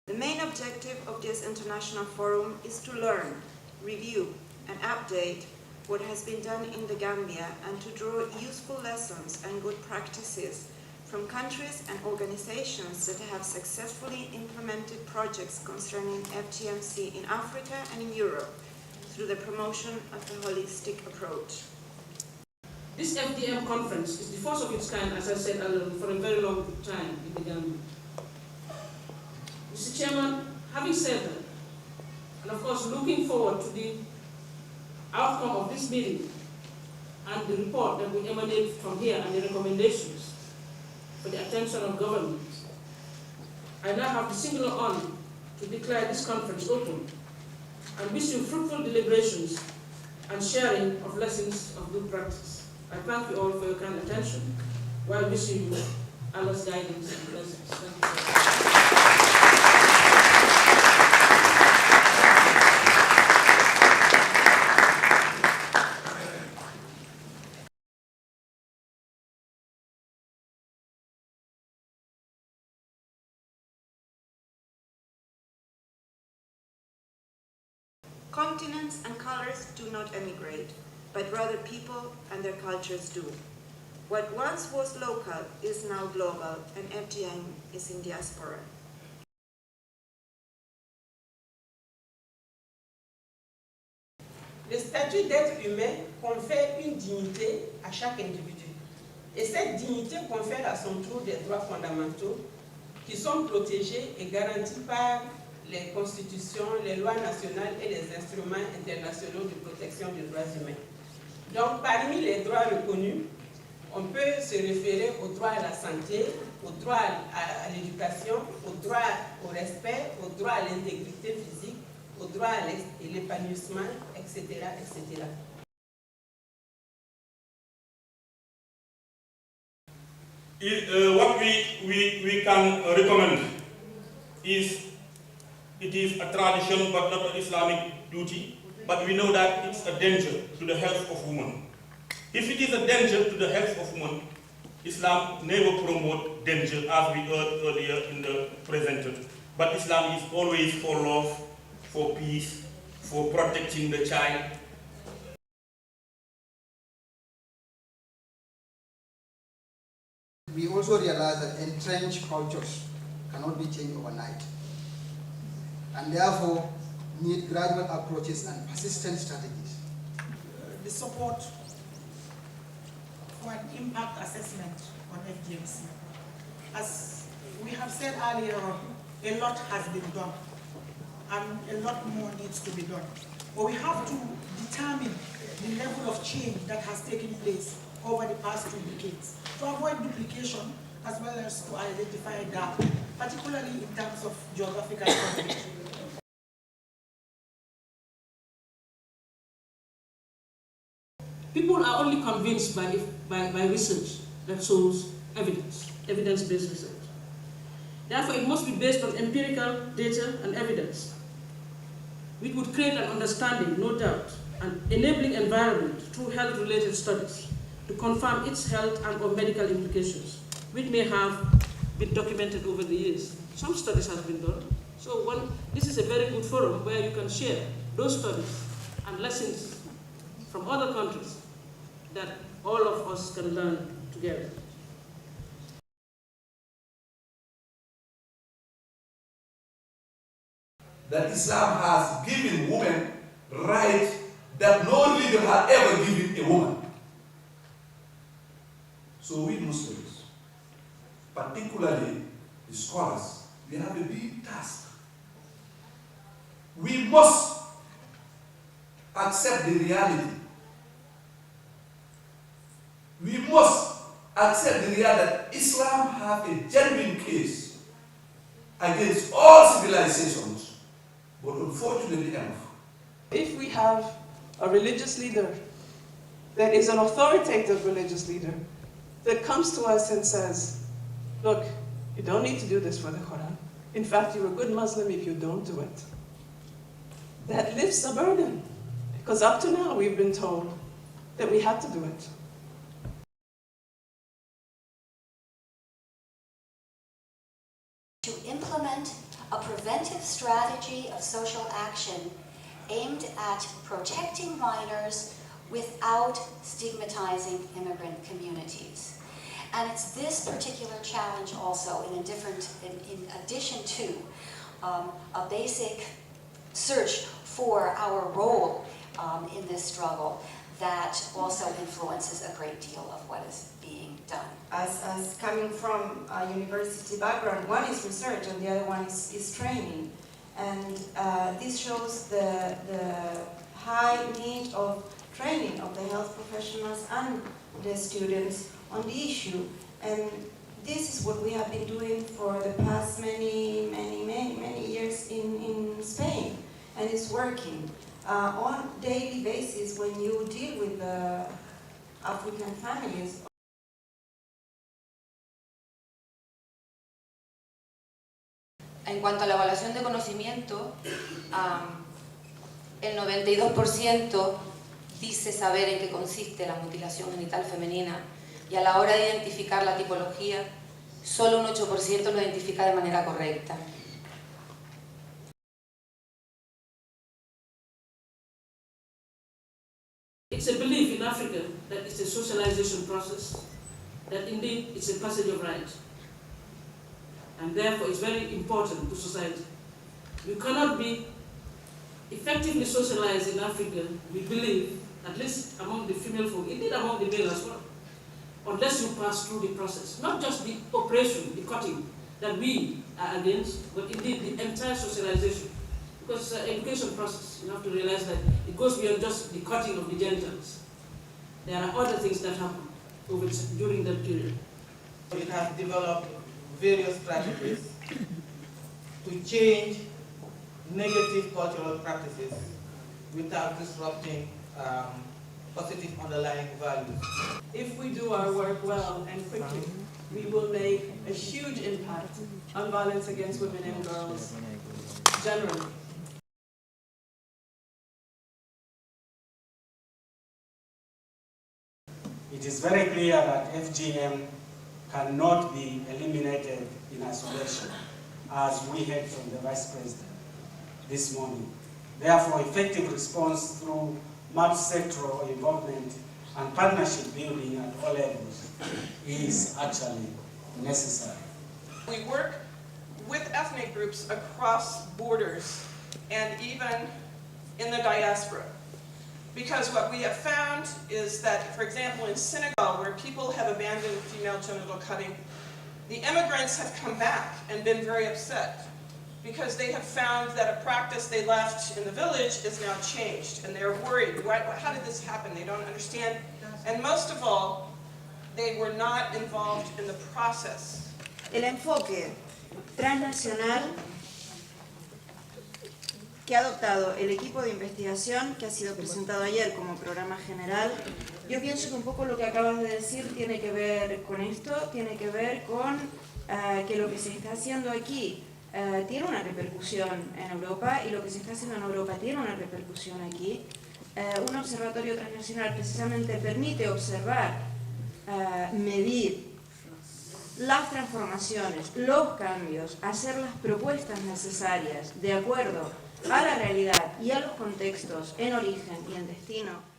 The main objective of this international forum is to learn, review, and update what has been done in the Gambia and to draw useful lessons and good practices from countries and organizations that have successfully implemented projects concerning FGMC in Africa and in Europe through the promotion of a holistic approach. This FDM conference is the first of its kind, as I said earlier, for a very long time in the Gambia. Mr. Chairman, having said that, and of course looking forward to the outcome of this meeting and the report that will emanate from here and the recommendations for the attention of government, I now have the singular honor to declare this conference open and wish you fruitful deliberations and sharing of lessons of good practice. I thank you all for your kind attention while wishing you Allah's guidance and blessings. Thank you. Continents and colors do not emigrate, but rather people and their cultures do. What once was local is now global, and FGM is in diaspora. Le statut d'être humain confère une dignité à chaque individu. Et cette dignité confère à son tour des droits fondamentaux qui sont protégés et garantis par les constitutions, les lois nationales et les instruments internationaux de protection des droits humains. Donc, parmi les droits reconnus, on peut se référer au droit à la santé, au droit à l'éducation, au droit au respect, au droit à l'intégrité physique, au droit à l'épanouissement, etc., etc. What we can recommend is, it is a tradition but not an Islamic duty, but we know that it's a danger to the health of women. If it is a danger to the health of women, Islam never promotes danger, as we heard earlier in the presented. But Islam is always for love, for peace, for protecting the child. We also realize that entrenched cultures cannot be changed overnight, and therefore need gradual approaches and persistent strategies. The support for an impact assessment on FGMC. As we have said earlier on, a lot has been done and a lot more needs to be done. But we have to determine the level of change that has taken place over the past 2 decades to avoid duplication as well as to identify a gap, particularly in terms of geographical coverage. People are only convinced by research that shows evidence-based research. Therefore, it must be based on empirical data and evidence, which would create an understanding, no doubt, an enabling environment through health-related studies to confirm its health and or medical implications, which may have been documented over the years. Some studies have been done. So this is a very good forum where you can share those studies and lessons from other countries that all of us can learn together. That Islam has given women rights that no religion had ever given a woman. So we Muslims, particularly the scholars, we have a big task. We must accept the reality. We must accept the reality that Islam has a genuine case against all civilizations, but unfortunately enough, if we have a religious leader that is an authoritative religious leader that comes to us and says, look, you don't need to do this for the Quran. In fact, you're a good Muslim if you don't do it. That lifts a burden, because up to now we've been told that we had to do it. To implement a preventive strategy of social action aimed at protecting minors without stigmatizing immigrant communities. And it's this particular challenge also, in addition to a basic search for our role in this struggle, that also influences a great deal of what is being done. As coming from a university background, one is research and the other one is training. And this shows the high need of training of the health professionals and the students on the issue. And this is what we have been doing for the past many years in Spain, and it's working. On a daily basis, when you deal with the African families. En cuanto a la evaluación de conocimiento, el 92% dice saber en qué consiste la mutilación genital femenina, y a la hora de identificar la tipología, solo un 8% lo identifica de manera correcta. It's a belief in Africa that it's a socialization process, that indeed it's a passage of right. And therefore it's very important to society. You cannot be effectively socialized in Africa, we believe, at least among the female folk, indeed among the male as well, unless you pass through the process. Not just the operation, the cutting, that we are against, but indeed the entire socialization. Because it's an education process. You have to realize that it goes beyond just the cutting of the genitals. There are other things that happen during that period. It has developed various strategies to change negative cultural practices without disrupting positive underlying values. If we do our work well and quickly, we will make a huge impact on violence against women and girls generally. It is very clear that FGM cannot be eliminated in isolation, as we heard from the Vice President this morning. Therefore, effective response through multi-sectoral involvement and partnership building at all levels is actually necessary. We work with ethnic groups across borders and even in the diaspora. Because what we have found is that, for example, in Senegal, where people have abandoned female genital cutting, the immigrants have come back and been very upset because they have found that a practice they left in the village is now changed, and they're worried. How did this happen? They don't understand. And most of all, they were not involved in the process. El enfoque transnacional que ha adoptado el equipo de investigación que ha sido presentado ayer como programa general, yo pienso que un poco lo que acabas de decir tiene que ver con esto, tiene que ver con que lo que se está haciendo aquí tiene una repercusión en Europa, y lo que se está haciendo en Europa tiene una repercusión aquí. Un observatorio transnacional precisamente permite observar, medir las transformaciones, los cambios, hacer las propuestas necesarias de acuerdo a la realidad y a los contextos en origen y en destino.